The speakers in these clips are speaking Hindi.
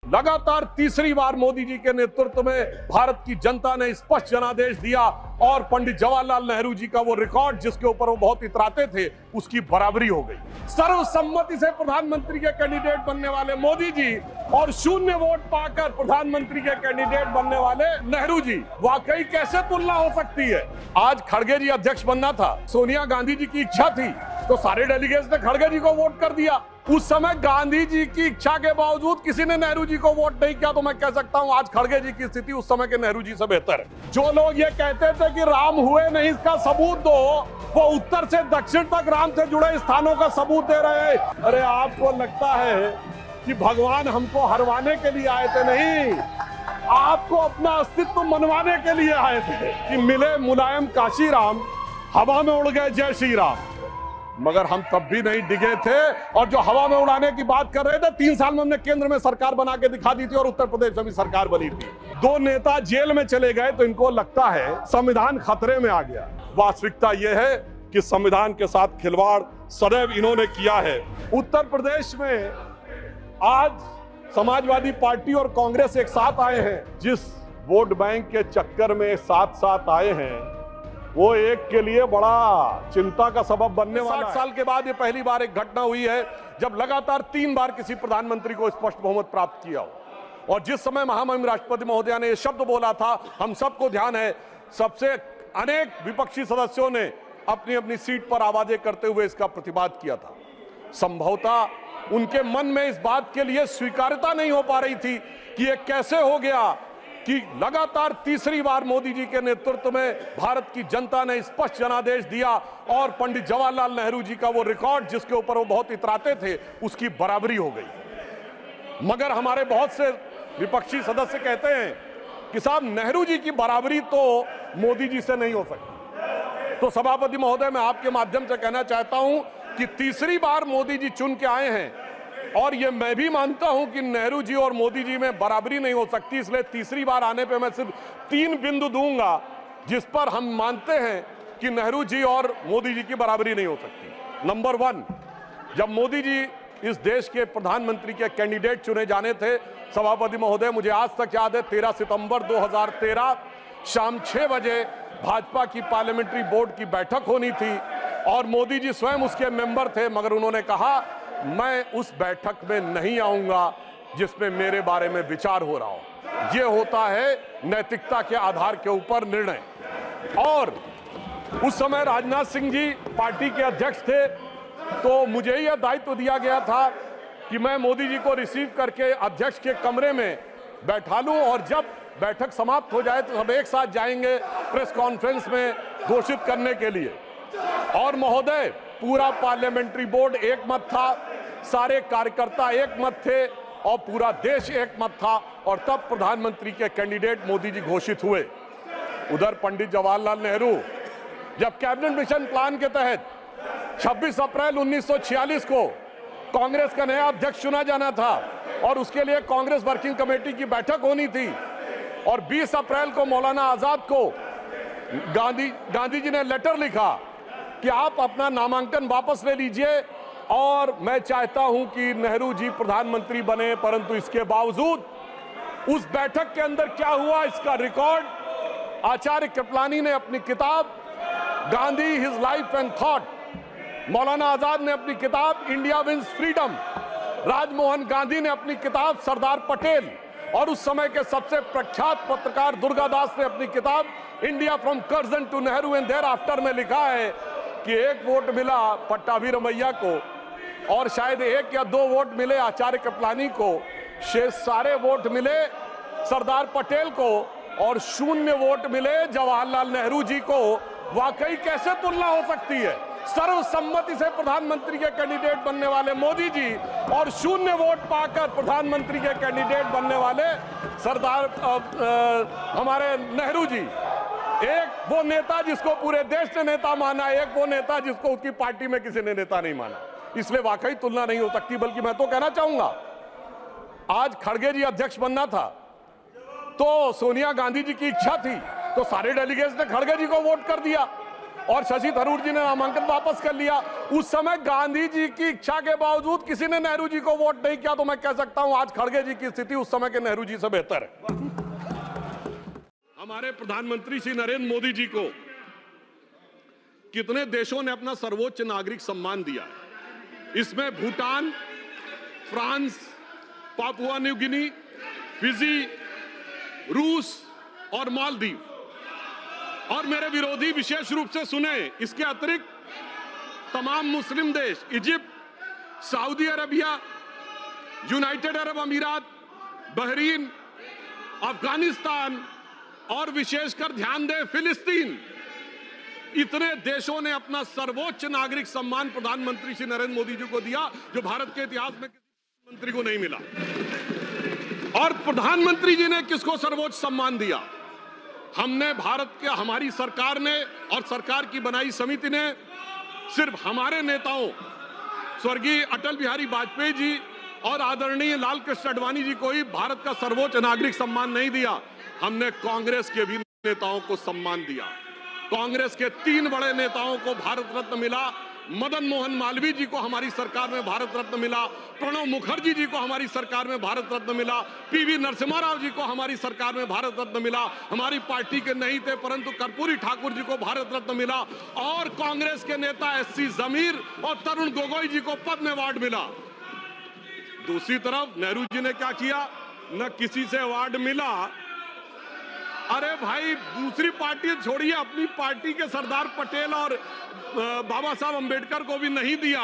लगातार तीसरी बार मोदी जी के नेतृत्व में भारत की जनता ने स्पष्ट जनादेश दिया और पंडित जवाहरलाल नेहरू जी का वो रिकॉर्ड जिसके ऊपर वो बहुत इतराते थे उसकी बराबरी हो गई। सर्वसम्मति से प्रधानमंत्री के कैंडिडेट बनने वाले मोदी जी और शून्य वोट पाकर प्रधानमंत्री के कैंडिडेट बनने वाले नेहरू जी, वाकई कैसे तुलना हो सकती है। आज खड़गे जी अध्यक्ष बनना था, सोनिया गांधी जी की इच्छा थी तो सारे डेलीगेट्स ने खड़गे जी को वोट कर दिया। उस समय गांधी जी की इच्छा के बावजूद किसी ने नेहरू जी को वोट नहीं किया, तो मैं कह सकता हूं आज खड़गे जी की स्थिति उस समय के नेहरू जी से बेहतर है। जो लोग ये कहते थे कि राम हुए नहीं इसका सबूत दो, वो उत्तर से दक्षिण तक राम से जुड़े स्थानों का सबूत दे रहे हैं। अरे आपको लगता है कि भगवान हमको हरवाने के लिए आए थे? नहीं, आपको अपना अस्तित्व मनवाने के लिए आए थे कि मिले मुलायम काशी राम, हवा में उड़ गए जय श्री राम। मगर हम तब भी नहीं डिगे थे और जो हवा में उड़ाने की बात कर रहे थे, 3 साल में हमने केंद्र में सरकार बना के दिखा दी थी और उत्तर प्रदेश में भी सरकार बनी थी। 2 नेता जेल में चले गए तो इनको लगता है संविधान खतरे में आ गया। वास्तविकता यह है कि संविधान के साथ खिलवाड़ सदैव इन्होंने किया है। उत्तर प्रदेश में आज समाजवादी पार्टी और कांग्रेस एक साथ आए हैं। जिस वोट बैंक के चक्कर में साथ साथ आए हैं वो एक के लिए बड़ा चिंता का सबब बनने वाला है। 60 साल के बाद ये पहली बार एक घटना हुई है जब लगातार 3 बार किसी प्रधानमंत्री को स्पष्ट बहुमत प्राप्त किया हो। और जिस समय महामहिम राष्ट्रपति महोदया ने ये शब्द बोला था, हम सबको ध्यान है, सबसे अनेक विपक्षी सदस्यों ने अपनी अपनी सीट पर आवाजें करते हुए इसका प्रतिवाद किया था। संभवतः उनके मन में इस बात के लिए स्वीकार्यता नहीं हो पा रही थी कि ये कैसे हो गया कि लगातार तीसरी बार मोदी जी के नेतृत्व में भारत की जनता ने स्पष्ट जनादेश दिया और पंडित जवाहरलाल नेहरू जी का वो रिकॉर्ड जिसके ऊपर वो बहुत इतराते थे उसकी बराबरी हो गई। मगर हमारे बहुत से विपक्षी सदस्य कहते हैं कि साहब नेहरू जी की बराबरी तो मोदी जी से नहीं हो सकती। तो सभापति महोदय, मैं आपके माध्यम से कहना चाहता हूं कि तीसरी बार मोदी जी चुन के आए हैं और ये मैं भी मानता हूं कि नेहरू जी और मोदी जी में बराबरी नहीं हो सकती, इसलिए तीसरी बार आने पे मैं सिर्फ 3 बिंदु दूंगा जिस पर हम मानते हैं कि नेहरू जी और मोदी जी की बराबरी नहीं हो सकती। नंबर 1, जब मोदी जी इस देश के प्रधानमंत्री के कैंडिडेट चुने जाने थे, सभापति महोदय, मुझे आज तक याद है 13 सितंबर 2013 शाम 6 बजे भाजपा की पार्लियामेंट्री बोर्ड की बैठक होनी थी और मोदी जी स्वयं उसके मेंबर थे, मगर उन्होंने कहा मैं उस बैठक में नहीं आऊंगा जिसमें मेरे बारे में विचार हो रहा हो। यह होता है नैतिकता के आधार के ऊपर निर्णय। और उस समय राजनाथ सिंह जी पार्टी के अध्यक्ष थे, तो मुझे यह दायित्व दिया गया था कि मैं मोदी जी को रिसीव करके अध्यक्ष के कमरे में बैठा लूं और जब बैठक समाप्त हो जाए तो सब एक साथ जाएंगे प्रेस कॉन्फ्रेंस में घोषित करने के लिए। और महोदय, पूरा पार्लियामेंट्री बोर्ड एक मत था, सारे कार्यकर्ता एक मत थे और पूरा देश एक मत था और तब प्रधानमंत्री के कैंडिडेट मोदी जी घोषित हुए। उधर पंडित जवाहरलाल नेहरू जब कैबिनेट मिशन प्लान के तहत 26 अप्रैल 1946 को कांग्रेस का नया अध्यक्ष चुना जाना था और उसके लिए कांग्रेस वर्किंग कमेटी की बैठक होनी थी और 20 अप्रैल को मौलाना आजाद को गांधी जी ने लेटर लिखा कि आप अपना नामांकन वापस ले लीजिए और मैं चाहता हूं कि नेहरू जी प्रधानमंत्री बने। परंतु इसके बावजूद उस बैठक के अंदर क्या हुआ इसका रिकॉर्ड आचार्य कृपलानी ने अपनी किताब Gandhi his life and thought, Maulana Azad ने अपनी किताब India wins freedom, Rajmohan Gandhi ने अपनी किताब सरदार पटेल और उस समय के सबसे प्रख्यात पत्रकार दुर्गादास ने अपनी किताब India from Curzon to Nehru and thereafter में लिखा है कि 1 वोट मिला पट्टाभी रमैया को और शायद 1 या 2 वोट मिले आचार्य कृपलानी को, शेष सारे वोट मिले सरदार पटेल को और 0 वोट मिले जवाहरलाल नेहरू जी को। वाकई कैसे तुलना हो सकती है? सर्वसम्मति से प्रधानमंत्री के कैंडिडेट बनने वाले मोदी जी और 0 वोट पाकर प्रधानमंत्री के कैंडिडेट बनने वाले सरदार हमारे नेहरू जी। एक वो नेता जिसको पूरे देश ने नेता माना, एक वो नेता जिसको उसकी पार्टी में किसी ने नेता नहीं माना। इसलिए वाकई तुलना नहीं हो सकती। बल्कि मैं तो कहना चाहूंगा, आज खड़गे जी अध्यक्ष बनना था तो सोनिया गांधी जी की इच्छा थी तो सारे डेलीगेट्स ने खड़गे जी को वोट कर दिया। और शशि थरूर जी ने नामांकन वापस कर लिया। उस समय गांधी जी की इच्छा के बावजूद किसी ने नेहरू जी को वोट नहीं किया, तो मैं कह सकता हूं आज खड़गे जी की स्थिति उस समय के नेहरू जी से बेहतर है। हमारे प्रधानमंत्री श्री नरेंद्र मोदी जी को कितने देशों ने अपना सर्वोच्च नागरिक सम्मान दिया है। इसमें Bhutan, France, Papua New Guinea, Fiji, रूस और मालदीव। और मेरे विरोधी विशेष रूप से सुने, इसके अतिरिक्त तमाम मुस्लिम देश, Egypt, Saudi Arabia, United Arab अमीरात, बहरीन, अफगानिस्तान और विशेषकर ध्यान दें फिलिस्तीन, इतने देशों ने अपना सर्वोच्च नागरिक सम्मान प्रधानमंत्री श्री नरेंद्र मोदी जी को दिया, जो भारत के इतिहास में किसी मंत्री को नहीं मिला। और प्रधानमंत्री जी ने किसको सर्वोच्च सम्मान दिया? हमने भारत के, हमारी सरकार ने और सरकार की बनाई समिति ने सिर्फ हमारे नेताओं स्वर्गीय अटल बिहारी वाजपेयी जी और आदरणीय लाल कृष्ण आडवाणी जी को ही भारत का सर्वोच्च नागरिक सम्मान नहीं दिया, हमने कांग्रेस के भी नेताओं को सम्मान दिया। कांग्रेस के 3 बड़े नेताओं को भारत रत्न मिला। मदन मोहन मालवीय जी को हमारी सरकार में भारत रत्न मिला, प्रणब मुखर्जी जी को हमारी सरकार में भारत रत्न मिला, पीवी नरसिम्हा राव जी को हमारी सरकार में भारत रत्न मिला, हमारी पार्टी के नहीं थे परंतु कर्पूरी ठाकुर जी को भारत रत्न मिला, और कांग्रेस के नेता एससी जमीर और तरुण गोगोई जी को पद्म अवार्ड मिला। दूसरी तरफ नेहरू जी ने क्या किया? न किसी से अवार्ड मिला। अरे भाई, दूसरी पार्टी छोड़िए, अपनी पार्टी के सरदार पटेल और बाबा साहब अंबेडकर को भी नहीं दिया,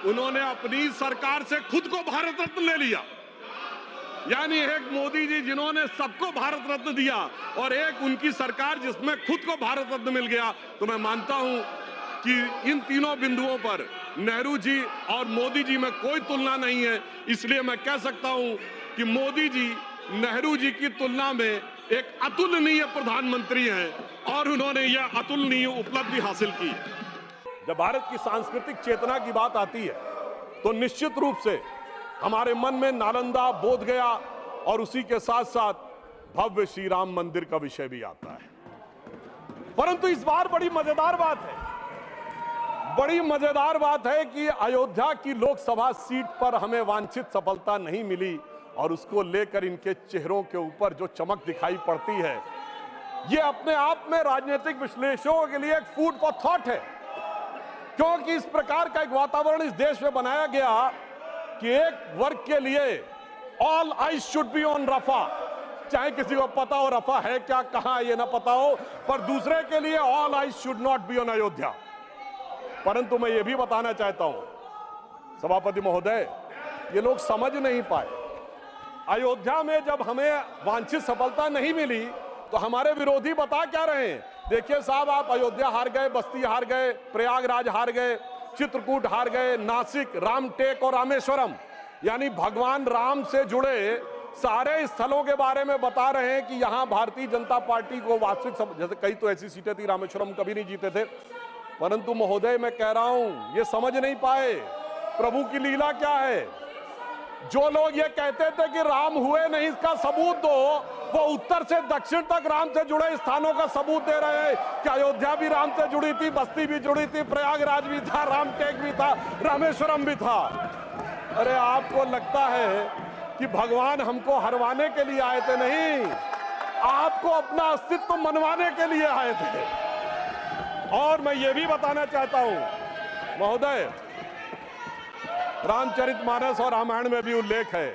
उन्होंने अपनी सरकार से खुद को भारत रत्न ले लिया। यानी एक मोदी जी जिन्होंने सबको भारत रत्न दिया और एक उनकी सरकार जिसमें खुद को भारत रत्न मिल गया। तो मैं मानता हूं कि इन तीनों बिंदुओं पर नेहरू जी और मोदी जी में कोई तुलना नहीं है। इसलिए मैं कह सकता हूं कि मोदी जी नेहरू जी की तुलना में एक अतुलनीय प्रधानमंत्री हैं और उन्होंने यह अतुलनीय उपलब्धि हासिल की। जब भारत की सांस्कृतिक चेतना की बात आती है तो निश्चित रूप से हमारे मन में नालंदा, बोधगया और उसी के साथ साथ भव्य श्री राम मंदिर का विषय भी आता है। परंतु इस बार बड़ी मजेदार बात है कि अयोध्या की लोकसभा सीट पर हमें वांछित सफलता नहीं मिली और उसको लेकर इनके चेहरों के ऊपर जो चमक दिखाई पड़ती है, ये अपने आप में राजनीतिक विश्लेषकों के लिए एक फूड फॉर थॉट है। क्योंकि इस प्रकार का एक वातावरण इस देश में बनाया गया कि एक वर्ग के लिए all eyes should be on Rafah, चाहे किसी को पता हो रफा है क्या, कहां, ये ना पता हो, पर दूसरे के लिए all eyes should not be on Ayodhya. परंतु मैं ये भी बताना चाहता हूं सभापति महोदय, ये लोग समझ नहीं पाए। अयोध्या में जब हमें वांछित सफलता नहीं मिली तो हमारे विरोधी बता क्या रहे हैं? देखिए साहब, आप अयोध्या हार गए, बस्ती हार गए, प्रयागराज हार गए, चित्रकूट हार गए, नासिक, रामटेक और रामेश्वरम, यानी भगवान राम से जुड़े सारे स्थलों के बारे में बता रहे हैं कि यहां भारतीय जनता पार्टी को वास्तविक, जैसे कई तो ऐसी सीटें थी, रामेश्वरम कभी नहीं जीते थे। परंतु महोदय मैं कह रहा हूं, ये समझ नहीं पाए प्रभु की लीला क्या है। जो लोग ये कहते थे कि राम हुए नहीं, इसका सबूत दो, वो उत्तर से दक्षिण तक राम से जुड़े स्थानों का सबूत दे रहे हैं कि अयोध्या भी राम से जुड़ी थी, बस्ती भी जुड़ी थी, प्रयागराज भी था, रामटेक भी था, रामेश्वरम भी था। अरे आपको लगता है कि भगवान हमको हरवाने के लिए आए थे? नहीं, आपको अपना अस्तित्व मनवाने के लिए आए थे। और मैं ये भी बताना चाहता हूं महोदय, रामचरितमानस और रामायण में भी उल्लेख है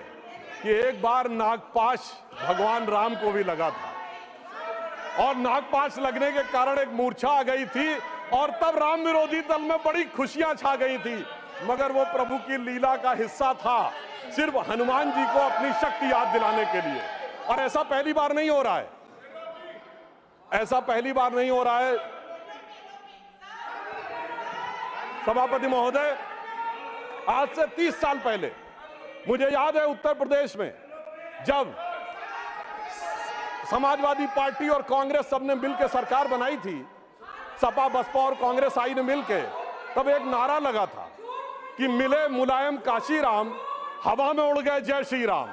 कि एक बार नागपाश भगवान राम को भी लगा था और नागपाश लगने के कारण एक मूर्छा आ गई थी और तब राम विरोधी दल में बड़ी खुशियां छा गई थी। मगर वो प्रभु की लीला का हिस्सा था, सिर्फ हनुमान जी को अपनी शक्ति याद दिलाने के लिए। और ऐसा पहली बार नहीं हो रहा है, ऐसा पहली बार नहीं हो रहा है सभापति महोदय। आज से 30 साल पहले मुझे याद है उत्तर प्रदेश में जब समाजवादी पार्टी और कांग्रेस सबने मिलकर सरकार बनाई थी, सपा बसपा और कांग्रेस आई ने मिलकर, तब एक नारा लगा था कि मिले मुलायम काशीराम, हवा में उड़ गए जय श्री राम।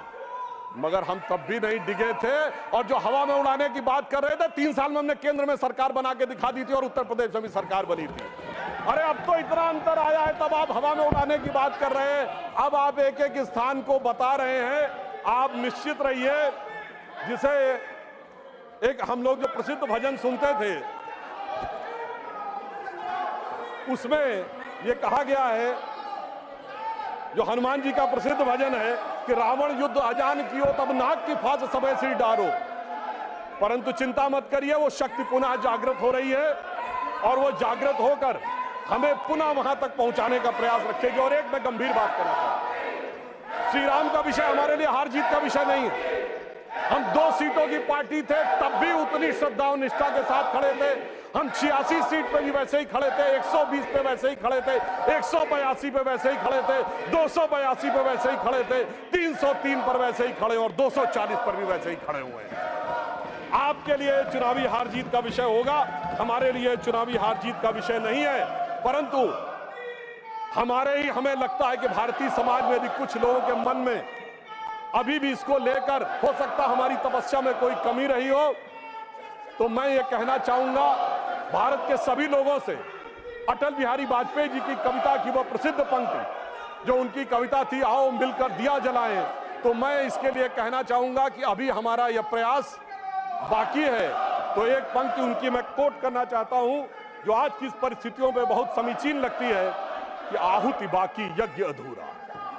मगर हम तब भी नहीं डिगे थे। और जो हवा में उड़ाने की बात कर रहे थे, 3 साल में हमने केंद्र में सरकार बना के दिखा दी थी और उत्तर प्रदेश में भी सरकार बनी थी। अरे अब तो इतना अंतर आया है, तब आप हवा में उड़ाने की बात कर रहे हैं, अब आप एक एक स्थान को बता रहे हैं। आप निश्चित रहिए, जिसे एक हम लोग जो प्रसिद्ध भजन सुनते थे उसमें यह कहा गया है, जो हनुमान जी का प्रसिद्ध भजन है कि रावण युद्ध अजान कियो तब नाग की फांस सबे सिर डारो, परंतु चिंता मत करिए, वो शक्ति पुनः जागृत हो रही है और वो जागृत होकर हमें पुनः वहां तक पहुंचाने का प्रयास रखेगी। और एक मैं गंभीर बात करना चाहता हूं, श्री राम का विषय हमारे लिए हार जीत का विषय नहीं है। हम 2 सीटों की पार्टी थे, तब भी उतनी श्रद्धा और निष्ठा के साथ खड़े थे। हम 86 सीट पे भी वैसे ही खड़े थे, 120 पे वैसे ही खड़े थे, 182 पे वैसे ही खड़े थे, 282 पे वैसे ही खड़े थे, 303 पर वैसे ही खड़े और 240 पर भी वैसे ही खड़े हुए हैं। आपके लिए चुनावी हार जीत का विषय होगा, हमारे लिए चुनावी हार जीत का विषय नहीं है। परंतु हमें लगता है कि भारतीय समाज में यदि कुछ लोगों के मन में अभी भी इसको लेकर हो सकता हमारी तपस्या में कोई कमी रही हो, तो मैं ये कहना चाहूंगा भारत के सभी लोगों से, अटल बिहारी वाजपेयी जी की कविता की वो प्रसिद्ध पंक्ति जो उनकी कविता थी, आओ मिलकर दिया जलाएं, तो मैं इसके लिए कहना चाहूंगा कि अभी हमारा यह प्रयास बाकी है। तो एक पंक्ति उनकी मैं कोट करना चाहता हूं, जो आज की परिस्थितियों में बहुत समीचीन लगती है कि आहुति बाकी यज्ञ अधूरा,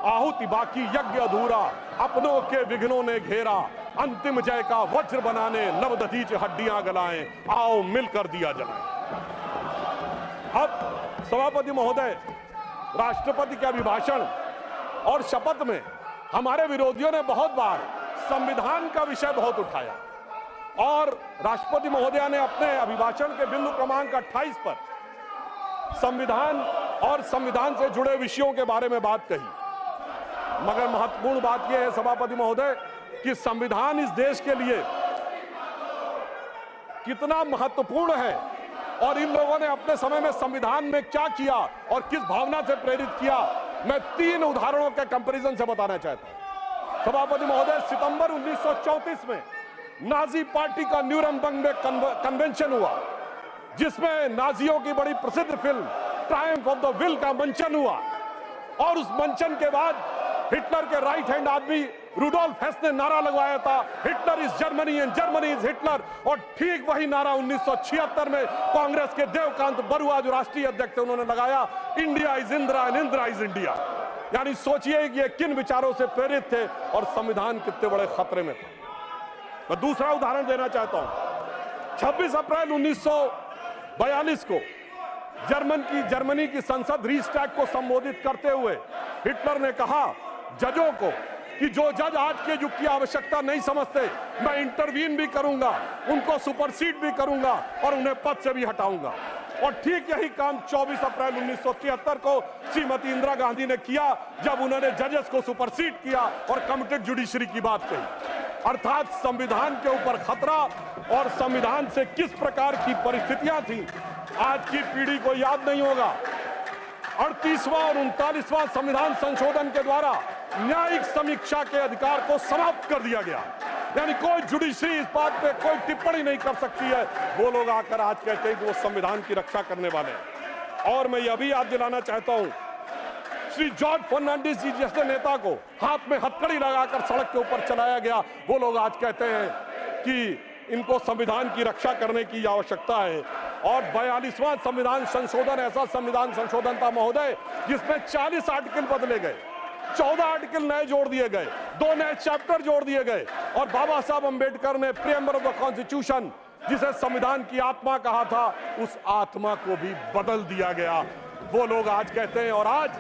आहुति बाकी यज्ञ अधूरा, अपनों के विघ्नों ने घेरा, अंतिम जय का वज्र बनाने नवदधीच हड्डियां गलाएं, आओ मिलकर दिया जलाएं। अब सभापति महोदय, राष्ट्रपति के अभिभाषण और शपथ में हमारे विरोधियों ने बहुत बार संविधान का विषय बहुत उठाया और राष्ट्रपति महोदया ने अपने अभिभाषण के बिंदु क्रमांक 28 पर संविधान और संविधान से जुड़े विषयों के बारे में बात कही। मगर महत्वपूर्ण बात यह है सभापति महोदय कि संविधान इस देश के लिए कितना महत्वपूर्ण है और इन लोगों ने अपने समय में संविधान में क्या किया और किस भावना से प्रेरित किया, मैं 3 उदाहरणों के कंपैरिजन से बताना चाहता हूं। सभापति महोदय, सितंबर 1934 में नाजी पार्टी का न्यूरमबर्ग में कन्वेंशन हुआ, जिसमें नाजियों की बड़ी प्रसिद्ध film Triumph of the will का मंचन हुआ और उस मंचन के बाद हिटलर के राइट हैंड आदमी रुडोल्फ हेस ने नारा लगवाया था, Hitler is Germany and Germany is Hitler. और ठीक वही नारा 1976 में कांग्रेस के देवकांत बरुआ जो राष्ट्रीय अध्यक्ष थे उन्होंने लगाया, India is Indira and Indira is India. यानी सोचिए कि ये किन विचारों से प्रेरित थे और संविधान कितने बड़े खतरे में था। मैं दूसरा उदाहरण देना चाहता हूं। 26 अप्रैल 1942 को जर्मनी की संसद रीस्टैग को संबोधित करते हुए हिटलर ने कहा जजों को कि जो जज आज के युग की आवश्यकता नहीं समझते, मैं इंटरवीन भी करूंगा, उनको सुपरसीड भी करूंगा और उन्हें पद से भी हटाऊंगा। और ठीक यही काम 24 अप्रैल 1973 को श्रीमती इंदिरा गांधी ने किया, जब उन्होंने जजेस को सुपरसीड किया और कमिटेड जुडिशरी की बात कही। अर्थात संविधान के ऊपर खतरा और संविधान से किस प्रकार की परिस्थितियां थी आज की पीढ़ी को याद नहीं होगा। 38वां और 39वां संविधान संशोधन के द्वारा न्यायिक समीक्षा के अधिकार को समाप्त कर दिया गया, यानी कोई जुडिशरी इस बात पे कोई टिप्पणी नहीं कर सकती है। वो लोग आकर आज कहते हैं कि वो संविधान की रक्षा करने वाले हैं। और मैं यह भी याद दिलाना चाहता हूं, श्री जॉर्ज फर्नांडिस जी जैसे नेता को हाथ में हथकड़ी लगाकर सड़क के ऊपर चलाया गया, वो लोग आज कहते हैं कि इनको संविधान की रक्षा करने की आवश्यकता है। और 42वां संविधान संशोधन ऐसा संविधान संशोधन था महोदय जिसमें 40 आर्टिकल बदले गए, 14 आर्टिकल नए जोड़ दिए गए, 2 नए चैप्टर जोड़ दिए गए और बाबा साहब अंबेडकर ने प्रीएम्बल ऑफ द कॉन्स्टिट्यूशन, जिसे संविधान की आत्मा कहा था, उस आत्मा को भी बदल दिया गया। वो लोग आज कहते हैं, और आज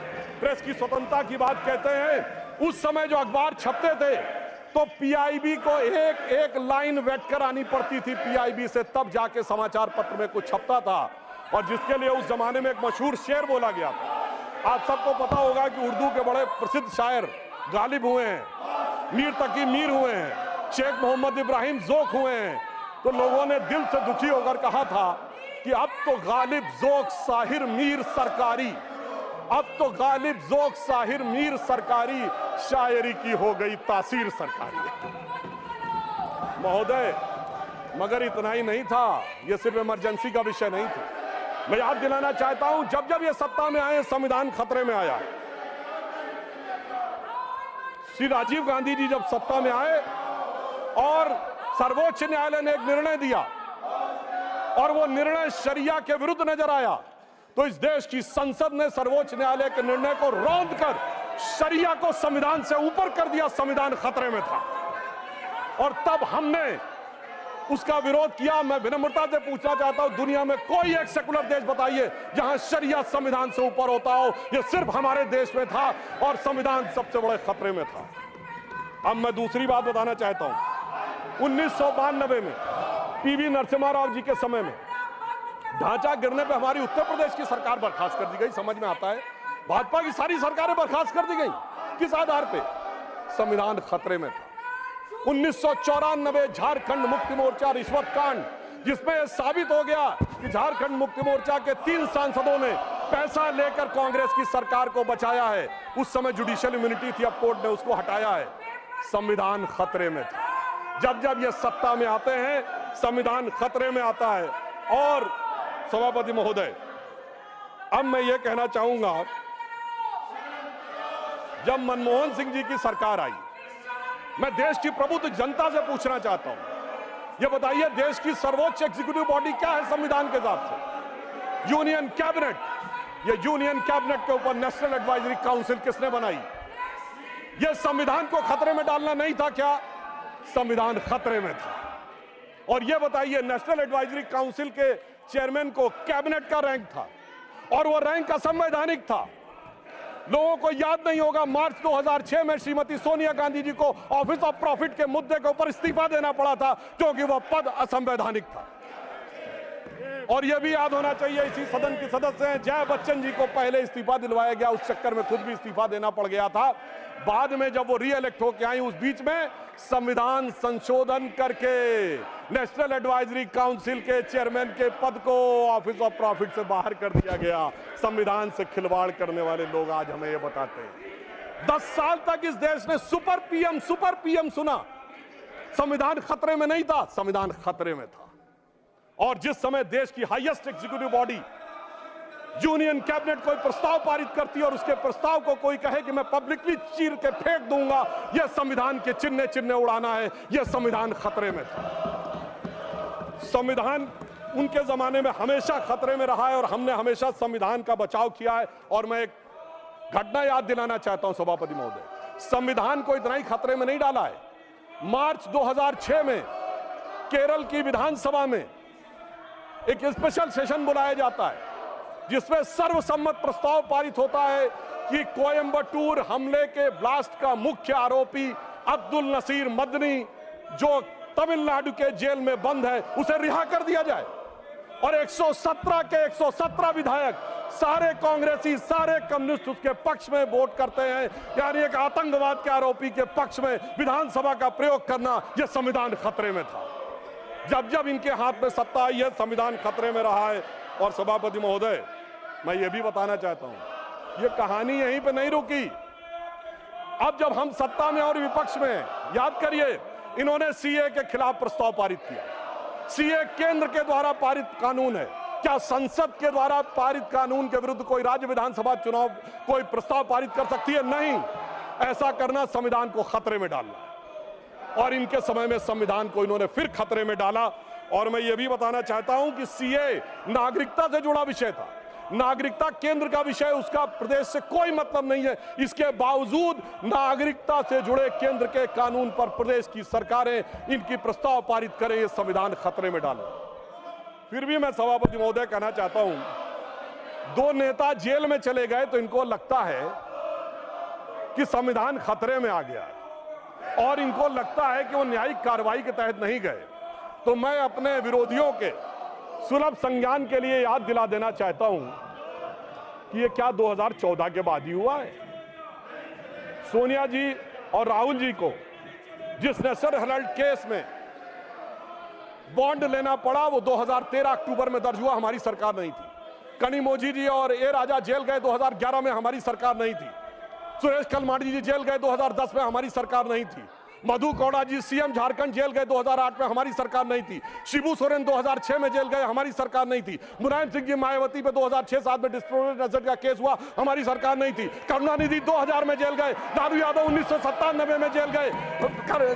प्रेस की स्वतंत्रता की बात कहते हैं, उस समय जो अखबार छपते थे तो पीआईबी को एक लाइन वेट कर आनी पड़ती थी पीआईबी से, तब जाके समाचार पत्र में कुछ छपता था। और जिसके लिए उस जमाने में एक मशहूर शेर बोला गया था। आप सबको पता होगा कि उर्दू के बड़े प्रसिद्ध शायर गालिब हुए हैं, मीर तकी मीर हुए हैं, शेख मोहम्मद इब्राहिम जोक हुए हैं। तो लोगों ने दिल से दुखी होकर कहा था कि अब तो गालिब जोक साहिर मीर सरकारी, अब तो गालिब ज़ोक साहिर मीर सरकारी, शायरी की हो गई तासीर सरकारी। महोदय, मगर इतना ही नहीं था, यह सिर्फ इमरजेंसी का विषय नहीं था। मैं याद दिलाना चाहता हूं, जब जब ये सत्ता में आए संविधान खतरे में आया। श्री राजीव गांधी जी जब सत्ता में आए और सर्वोच्च न्यायालय ने एक निर्णय दिया और वो निर्णय शरिया के विरुद्ध नजर आया, तो इस देश की संसद ने सर्वोच्च न्यायालय के निर्णय को रौंद कर शरिया को संविधान से ऊपर कर दिया। संविधान खतरे में था और तब हमने उसका विरोध किया। मैं विनम्रता से पूछना चाहता हूं, दुनिया में कोई एक सेकुलर देश बताइए जहां शरिया संविधान से ऊपर होता हो। यह सिर्फ हमारे देश में था और संविधान सबसे बड़े खतरे में था। अब मैं दूसरी बात बताना चाहता हूं, 1992 में पीवी नरसिम्हा राव जी के समय में ढांचा गिरने पर हमारी उत्तर प्रदेश की सरकार बर्खास्त कर दी गई। समझ में आता है, भाजपा की सारी सरकारें बर्खास्त कर दी गई। किस आधार पे? संविधान खतरे में था। 1994 झारखंड मुक्ति मोर्चा रिश्वत कांड, जिसमें यह साबित हो गया कि झारखंड मुक्ति मोर्चा के 3 सांसदों ने पैसा लेकर कांग्रेस की सरकार को बचाया है। उस समय जुडिशियल इम्यूनिटी थी, अब कोर्ट ने उसको हटाया है। संविधान खतरे में था। जब जब ये सत्ता में आते हैं, संविधान खतरे में आता है। और सभापति महोदय, अब मैं ये कहना चाहूंगा, जब मनमोहन सिंह जी की सरकार आई, मैं देश की प्रबुद्ध जनता से पूछना चाहता हूं, ये बताइए देश की सर्वोच्च एग्जीक्यूटिव बॉडी क्या है संविधान के हिसाब से? Union cabinet. ये यूनियन कैबिनेट के ऊपर नेशनल एडवाइजरी काउंसिल किसने बनाई? ये संविधान को खतरे में डालना नहीं था क्या? संविधान खतरे में था। और ये बताइए, नेशनल एडवाइजरी काउंसिल के चेयरमैन को कैबिनेट का रैंक था और वो रैंक असंवैधानिक था। लोगों को याद नहीं होगा, मार्च 2006 में श्रीमती सोनिया गांधी जी को ऑफिस ऑफ प्रॉफिट के मुद्दे के ऊपर इस्तीफा देना पड़ा था क्योंकि वह पद असंवैधानिक था। और यह भी याद होना चाहिए, इसी सदन के सदस्य हैं जय बच्चन जी को पहले इस्तीफा दिलवाया गया, उस चक्कर में खुद भी इस्तीफा देना पड़ गया था। बाद में जब वो री इलेक्ट होकर आई, उस बीच में संविधान संशोधन करके नेशनल एडवाइजरी काउंसिल के चेयरमैन के पद को ऑफिस ऑफ प्रॉफिट से बाहर कर दिया गया। संविधान से खिलवाड़ करने वाले लोग आज हमें ये बताते हैं। 10 साल तक इस देश ने सुपर पीएम सुना। संविधान खतरे में नहीं था, संविधान खतरे में था। और जिस समय देश की highest executive body union cabinet कोई प्रस्ताव पारित करती है और उसके प्रस्ताव को कोई कहे कि मैं पब्लिकली चीर के फेंक दूंगा, यह संविधान के चिन्ह उड़ाना है, यह संविधान खतरे में था। संविधान उनके जमाने में हमेशा खतरे में रहा है और हमने हमेशा संविधान का बचाव किया है। और मैं एक घटना याद दिलाना चाहता हूं सभापति महोदय, संविधान को इतना ही खतरे में नहीं डाला है। मार्च 2006 में केरल की विधानसभा में एक स्पेशल सेशन बुलाया जाता है जिसमें सर्वसम्मत प्रस्ताव पारित होता है कि कोयंबटूर हमले के ब्लास्ट का मुख्य आरोपी अब्दुल नसीर मदनी, जो तमिलनाडु के जेल में बंद है, उसे रिहा कर दिया जाए। और 117 के 117 विधायक, सारे कांग्रेसी, सारे कम्युनिस्ट उसके पक्ष में वोट करते हैं। यानी एक आतंकवाद के आरोपी के पक्ष में विधानसभा का प्रयोग करना, यह संविधान खतरे में था। जब जब इनके हाथ में सत्ता आई है, संविधान खतरे में रहा है। और सभापति महोदय, मैं ये भी बताना चाहता हूं, ये कहानी यहीं पे नहीं रुकी। अब जब हम सत्ता में और विपक्ष में, याद करिए, इन्होंने सीए के खिलाफ प्रस्ताव पारित किया। सीए केंद्र के द्वारा पारित कानून है। क्या संसद के द्वारा पारित कानून के विरुद्ध कोई राज्य विधानसभा चुनाव कोई प्रस्ताव पारित कर सकती है? नहीं। ऐसा करना संविधान को खतरे में डालना। और इनके समय में संविधान को इन्होंने फिर खतरे में डाला। और मैं ये भी बताना चाहता हूं कि सीए नागरिकता से जुड़ा विषय था। नागरिकता केंद्र का विषय, उसका प्रदेश से कोई मतलब नहीं है। इसके बावजूद नागरिकता से जुड़े केंद्र के कानून पर प्रदेश की सरकारें इनकी प्रस्ताव पारित करें, ये संविधान खतरे में डालें। फिर भी मैं सभापति महोदय कहना चाहता हूं, 2 नेता जेल में चले गए तो इनको लगता है कि संविधान खतरे में आ गया है और इनको लगता है कि वो न्यायिक कार्रवाई के तहत नहीं गए। तो मैं अपने विरोधियों के सुलभ संज्ञान के लिए याद दिला देना चाहता हूं कि ये क्या 2014 के बाद ही हुआ है? सोनिया जी और राहुल जी को जिस नेशनल हेराल्ड केस में बॉन्ड लेना पड़ा, वो 2013 अक्टूबर में दर्ज हुआ, हमारी सरकार नहीं थी। कनिमोझी जी और ए राजा जेल गए 2011 में, हमारी सरकार नहीं थी। सुरेश कलमाडी जी जेल गए 2010 में, हमारी सरकार नहीं थी। मधु कौड़ा जी सीएम झारखंड जेल गए 2008 में, हमारी सरकार नहीं थी। शिबू सोरेन 2006 में जेल गए, हमारी सरकार नहीं थी। मुलायम सिंह जी मायावती पे 2006-7 में डिस्ट्रोवर्टेड एसेट का केस हुआ, हमारी सरकार नहीं थी। करुणानिधि 2000 में जेल गए, लालू यादव 1997 में जेल गए,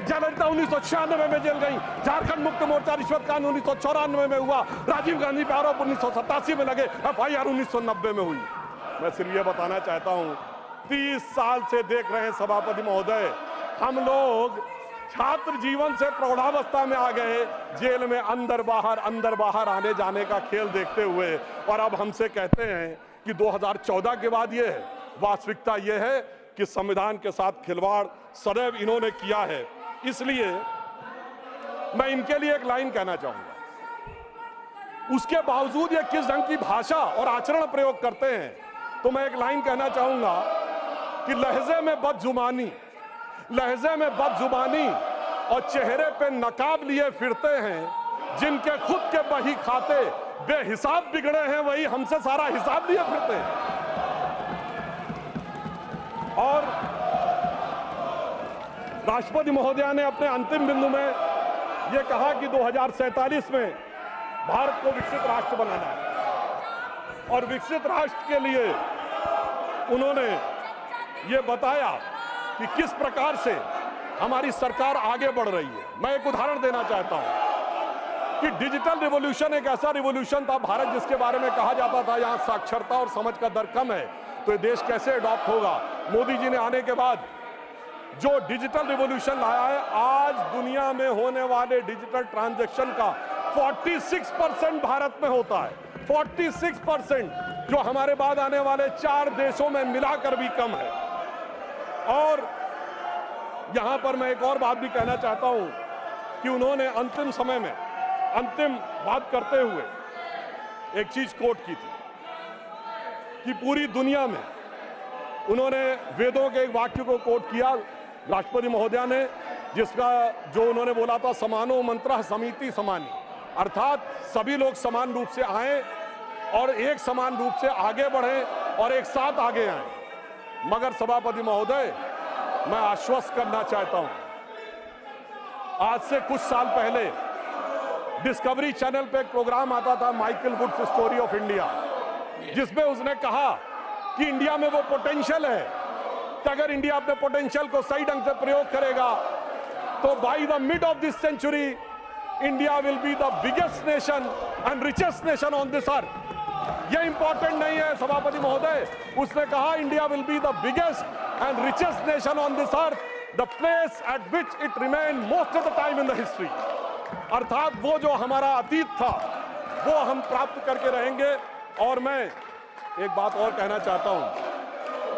जयललिता 1996 में जेल गई, झारखंड मुक्त मोर्चा रिश्वत कांड 1994 में हुआ, राजीव गांधी पे आरोप 1987 में लगे, FIR 1990 में हुई। मैं सिर्फ ये बताना चाहता हूं, 30 साल से देख रहे हैं सभापति महोदय, हम लोग छात्र जीवन से प्रौढ़ावस्था में आ गए, जेल में अंदर बाहर आने जाने का खेल देखते हुए, और अब हमसे कहते हैं कि 2014 के बाद ये है। वास्तविकता ये है कि संविधान के साथ खिलवाड़ सदैव इन्होंने किया है। इसलिए मैं इनके लिए एक लाइन कहना चाहूंगा, उसके बावजूद ये किस ढंग की भाषा और आचरण प्रयोग करते हैं, तो मैं एक लाइन कहना चाहूंगा कि लहजे में बदजुबानी और चेहरे पे नकाब लिए फिरते हैं, जिनके खुद के बही खाते बेहिसाब बिगड़े हैं, वही हमसे सारा हिसाब लिए फिरते हैं। और राष्ट्रपति महोदया ने अपने अंतिम बिंदु में यह कहा कि 2047 में भारत को विकसित राष्ट्र बनाना है, और विकसित राष्ट्र के लिए उन्होंने ये बताया कि किस प्रकार से हमारी सरकार आगे बढ़ रही है। मैं एक उदाहरण देना चाहता हूं कि डिजिटल रिवॉल्यूशन एक ऐसा रिवॉल्यूशन था, भारत जिसके बारे में कहा जाता था यहां साक्षरता और समझ का दर कम है, तो ये देश कैसे अडॉप्ट होगा। मोदी जी ने आने के बाद जो डिजिटल रिवॉल्यूशन लाया है, आज दुनिया में होने वाले डिजिटल ट्रांजैक्शन का 46% भारत में होता है। 46%, जो हमारे बाद आने वाले 4 देशों में मिलाकर भी कम है। और यहां पर मैं एक और बात भी कहना चाहता हूं कि उन्होंने अंतिम समय में अंतिम बात करते हुए एक चीज कोट की थी कि पूरी दुनिया में, उन्होंने वेदों के एक वाक्य को कोट किया राष्ट्रपति महोदया ने, जिसका जो उन्होंने बोला था, समानो मंत्रः समिति समानी, अर्थात सभी लोग समान रूप से आए और एक समान रूप से आगे बढ़े और एक साथ आगे आए। मगर सभापति महोदय, मैं आश्वस्त करना चाहता हूं, आज से कुछ साल पहले डिस्कवरी चैनल पे एक प्रोग्राम आता था, Michael Wood's story of India, जिसमें उसने कहा कि इंडिया में वो पोटेंशियल है कि अगर इंडिया अपने पोटेंशियल को सही ढंग से प्रयोग करेगा तो by the mid of this century India will be the biggest nation and richest nation on this earth. ये इंपॉर्टेंट नहीं है सभापति महोदय, उसने कहा India will be the biggest and richest nation on this earth, the place at which it remain most of the time in the history. अर्थात वो जो हमारा अतीत था वो हम प्राप्त करके रहेंगे। और मैं एक बात और कहना चाहता हूं,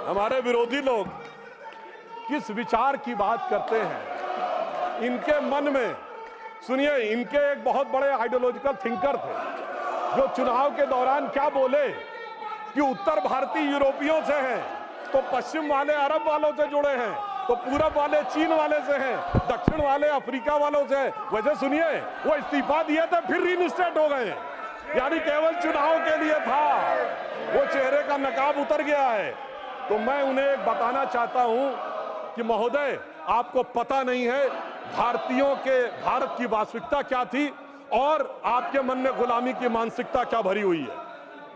हमारे विरोधी लोग किस विचार की बात करते हैं, इनके मन में, सुनिए, इनके एक बहुत बड़े आइडियोलॉजिकल थिंकर थे जो चुनाव के दौरान क्या बोले कि उत्तर भारतीय यूरोपियों से हैं, तो पश्चिम वाले अरब वालों से जुड़े हैं, तो पूरब वाले चीन वाले से हैं, दक्षिण वाले अफ्रीका वालों से हैं। वैसे सुनिए, वो इस्तीफा दिए थे फिर रीइंस्टेट हो गए, यानी केवल चुनाव के लिए था, वो चेहरे का नकाब उतर गया है। तो मैं उन्हें एक बताना चाहता हूं कि महोदय, आपको पता नहीं है भारतीयों के, भारत की वास्तविकता क्या थी और आपके मन में गुलामी की मानसिकता क्या भरी हुई है।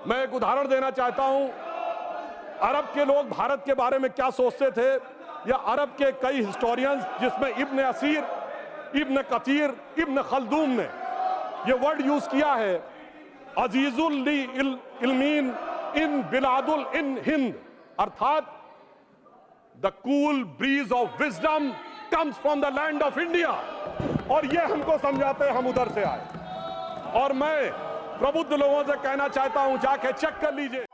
मैं एक उदाहरण देना चाहता हूं, अरब के लोग भारत के बारे में क्या सोचते थे, या अरब के कई हिस्टोरियंस, जिसमें इब्न असीर, इब्न कतीर, इब्न खल्दून ने ये वर्ड यूज किया है, अजीजुल ली इल्मीन इन बिलादुल इन हिंद, अर्थात the cool bridge of wisdom comes from the land of India. और ये हमको समझाते हम उधर से आए। और मैं प्रबुद्ध लोगों से कहना चाहता हूं, जाके चेक कर लीजिए।